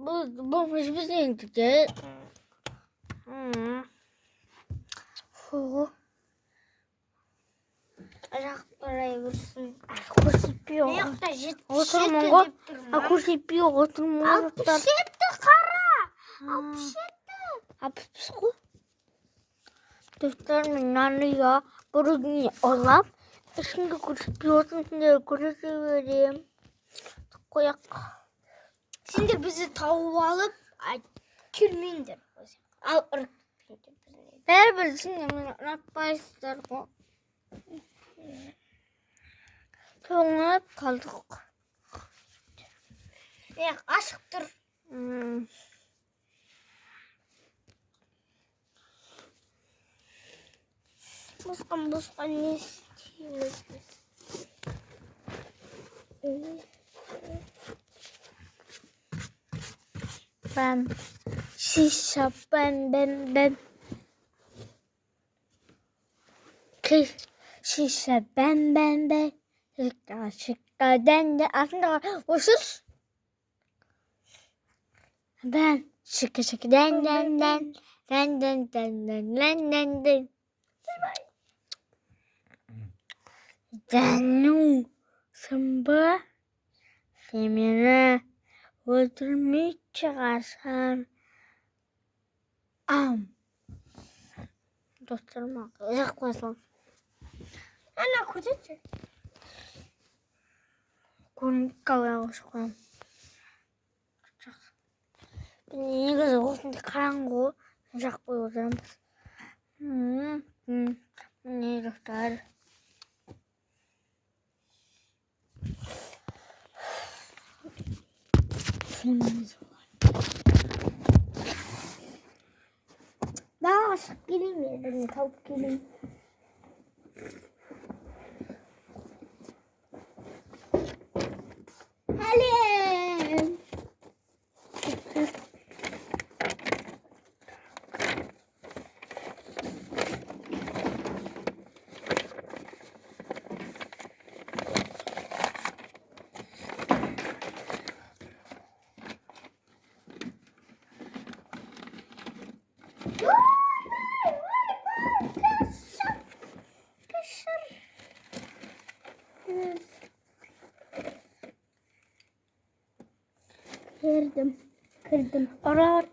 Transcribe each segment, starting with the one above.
뭐 무슨 뜻이지? Kursi Doktor Minan'ı burun olap şimdi kursiyorsun diye kursi vereyim. Koyak. Şimdi bizi tavuğa alıp kirmindir. Al ırk. Ver bilsin ya yapmayızlar o. Sonra kaldık. Aşktır. Buskan ne istiyoruz biz? Ben şişe ben şişe ben şıkka dende aslında uçuş ben şıkka den Danu sembah semina oturmuş çıkarsan Dostlarıma yaklaşalım. Ana kocacık. Konuk kalıyorsun. 이거 무슨 가란 거 자꾸 요즘 이렇게 나 삭기름이야. 가웃기름. 헬렌. Kırdım. Orap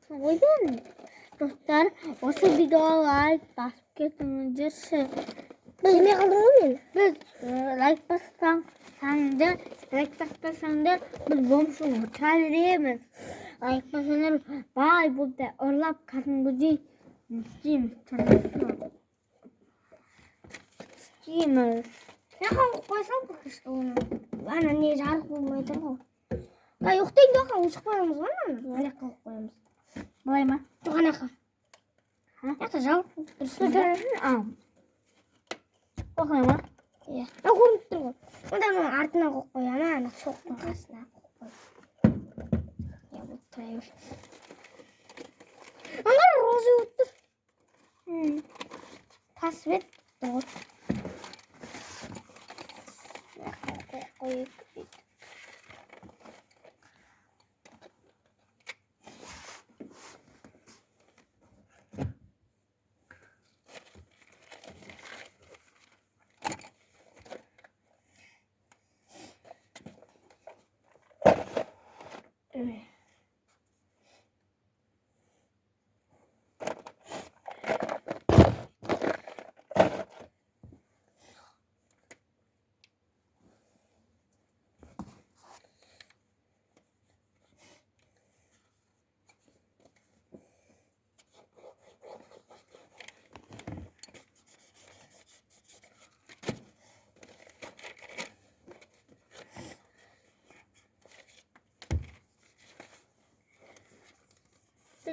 koydum. Dostlar, o video like basketinizi Yemeğe kaldın mı? biz like bassan sen de biz bomşu çağırıyoruz. Like bassanlar vay bu da orap kadın Steamers. Я қойсам işte onu. Ана не жарық болмайды ғой. Ұйықтайын доқа ұшық қоямыз ғой ана. Ана қылып қоямыз. Былай ма? Жоқ ана қыл. Яқта жарық болып тұрсын. Оқай ма? Иә. Көрініп тұр ғой. Онда ана артына қойып қоямын. Ана шоқтың қасына қойып қоямын. Я вот тұра бер. Ана розы өттір. Тас бет. Doğru. Koyup. Evet.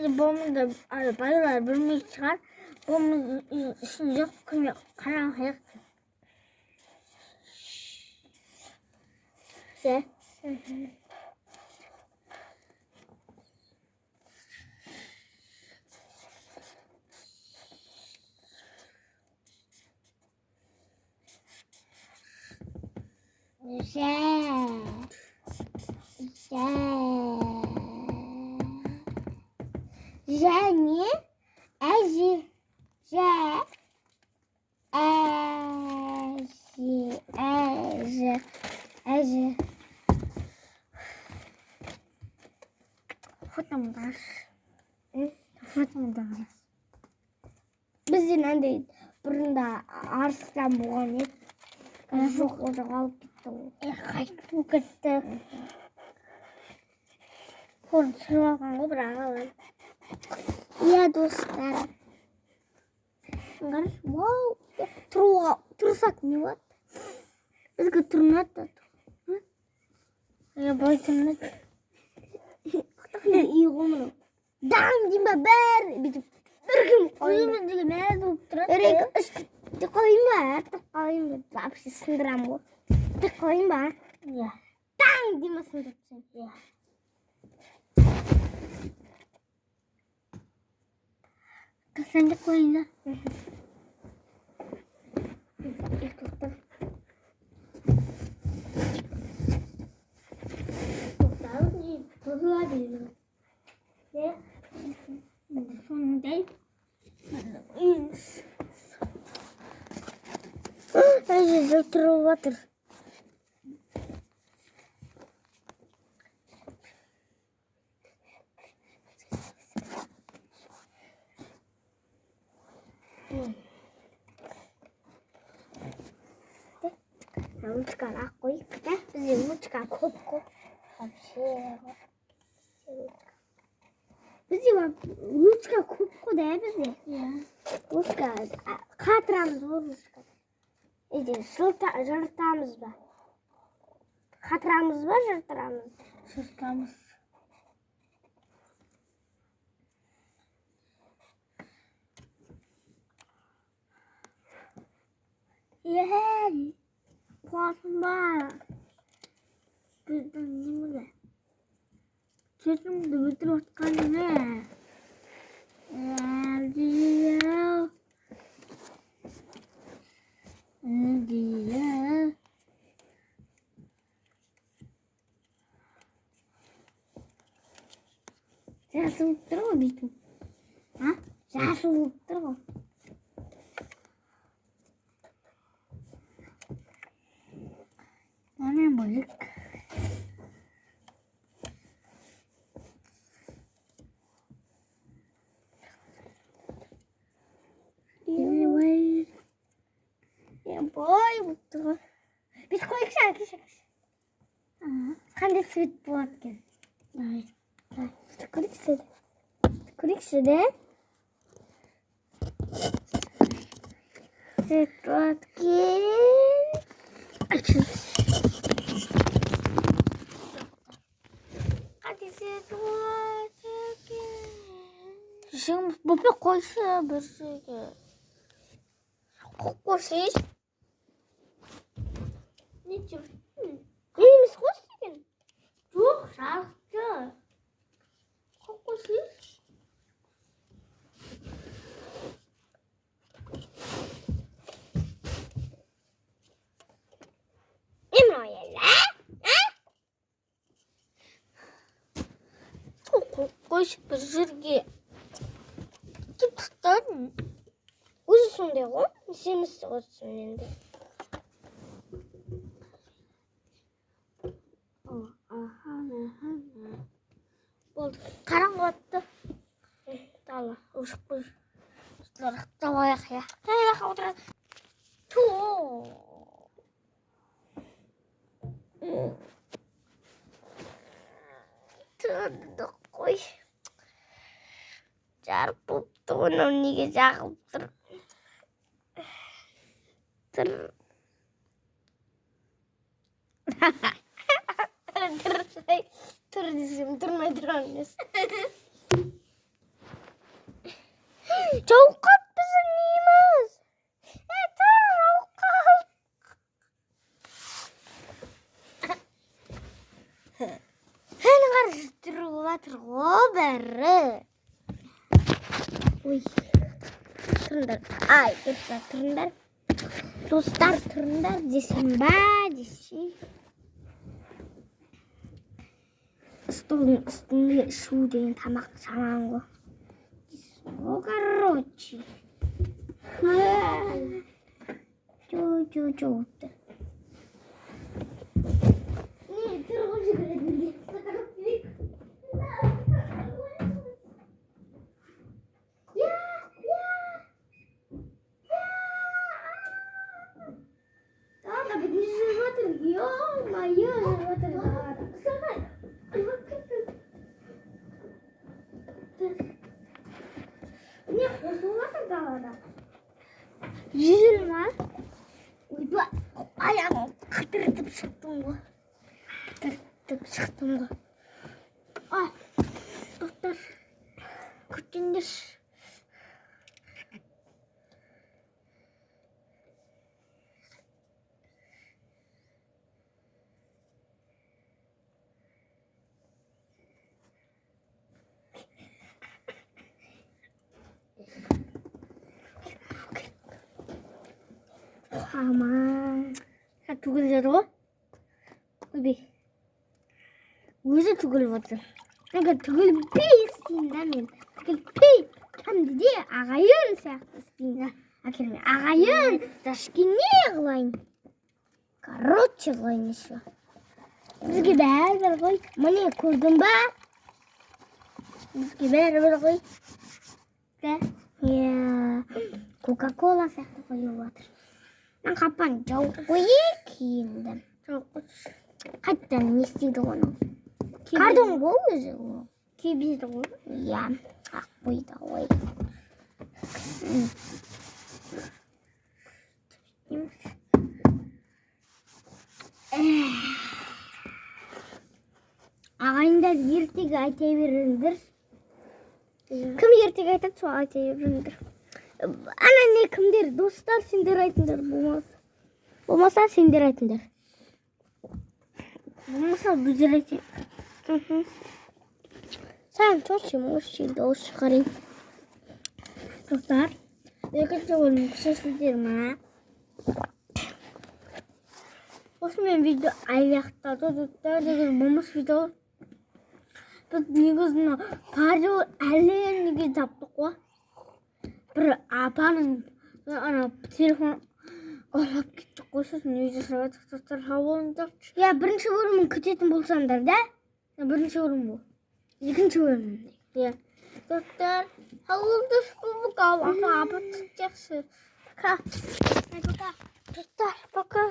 Babamın da arabalar bir çıkar. Babamın işini yok, kım karanlık. İşte. Güzel. және әже Фотомонтаж. бізден андай бұрында арыстан болған еді. Жоқ, жоғалып кетті ол. Қайтып кетті. Оны түсіріп алған ғой бір ағалар. Иә, достар. Вау, тұрсақ не болады? Бізге тұрмады. Былай тұрмады. Үй ғұмырым. Даң дейм ба бәрі. Бүйтіп бір кім қойын. Өзіміздегі мәз болып тұрады. Бір, екі, үш. Тік қойын ба? Тік қойын ба? Вообще сындырам ғой. Тік қойын ба? Иә. Даң дейм ба сындырып сен? Иә. Сәндік қойында. Сондай. Әже жылтырып жатыр. Ручканы ақ қойып, бізде ручка көп қой. Бізде ручка көп қой да бізде. Ручка қатырамыз ғой ручка. Жыртамыз ба? Қатырамыз ба, жыртырамыз? Жыртамыз. Қуасың ба? Біздің немеге? Сөзімді өтіріп отқаны не? Жасы болып тұр ғой бүйтіп. Жасы болып тұр ғой. Мен бөлік. Бой болып тұр ғой. Бүйтіп қойықшы, әкеші. Қандай свет болады екен? Көрейікші де. Свет болады екен. Қандай свет болады екен? Шешең бұпы қойшы бір şeyге. Қойшы. Не жүр? Неміз қойшы екен? Жоқ, жарықты. Қойшы. Қойшы бір жерге. Кеп тұтадың? Өзі сондай ғой. Сен істі қойсын енді. Болды. Қараңғы атты. Дала, ұшып қой. Жарықтап аяқ, я. Жаққа отырады. Тұрды қой. Жарық болып тұр, неге жағып тұр. Тұр десем, тұрмай тұрған емес. Жауқат біздің неміз. Тұр, жауқат. Әні қаршы тұрып жатыр ғой бәрі. Ой, тұрыңдар. Ай, тұрыңдар. Достар, тұрыңдар десем ба, десе. Столдың үстінде шу деген тамақ жаман ғой. короче. Чу-чу-чу. Не, ты уже говоришь. Ладно, не живот, ё-моё, живот. Не, живот ладно. Жүзілма. Ойбай, аяғым қытыртып шықтым ғой. Қытыртып шықтым ғой. Ай, тоқтар. Күтіңдер. Aman. түгілдер ғой. Өбей. Өзі түгіліп отыр. Егер түгілбей істейін да мен. Түгілбей. Кәдімгідей ағайын сияқты істейін да. Әкелме. Ағайын. Кішкене қылайын. Короче қылайын еще. Бізге бәрібір ғой. Міне көрдің ба? Бізге бәрібір ғой. Кока-кола сияқты қойып отыр. Мен қапан жауып қойып киіндім. Қайттан не істейді оны? Кардың ғой өзі ол. Кебейді ғой. Иә, ақ қойды ғой. Ағайындар ертегі айта беріңдер. Кім ертегі айтады, сол айта беріңдер. Ана не кімдер? Достар, сендер айтыңдар болмаса. Болмаса сендер айтыңдар. Болмаса біздер айтайық. Сән çocuğum дауыс шығарайын. Тоқтар. Екінші бөлім кішесіздер ма? Осымен видео аяқтады. Достар деген болмас видео. Біз негізін парио әлемге таптық қой. Бір апаның телефон ұрлап кеттік қой. Сосын видео шығады. Достар сау болыңдар. Я бірінші бөлімін күтетін болсаңдар да? Бірінші бөлім бұл. Екінші бөлімінде. Иә. Достар, сау болыңдар. Пока. Апа жақсы. Пока. Достар, пока.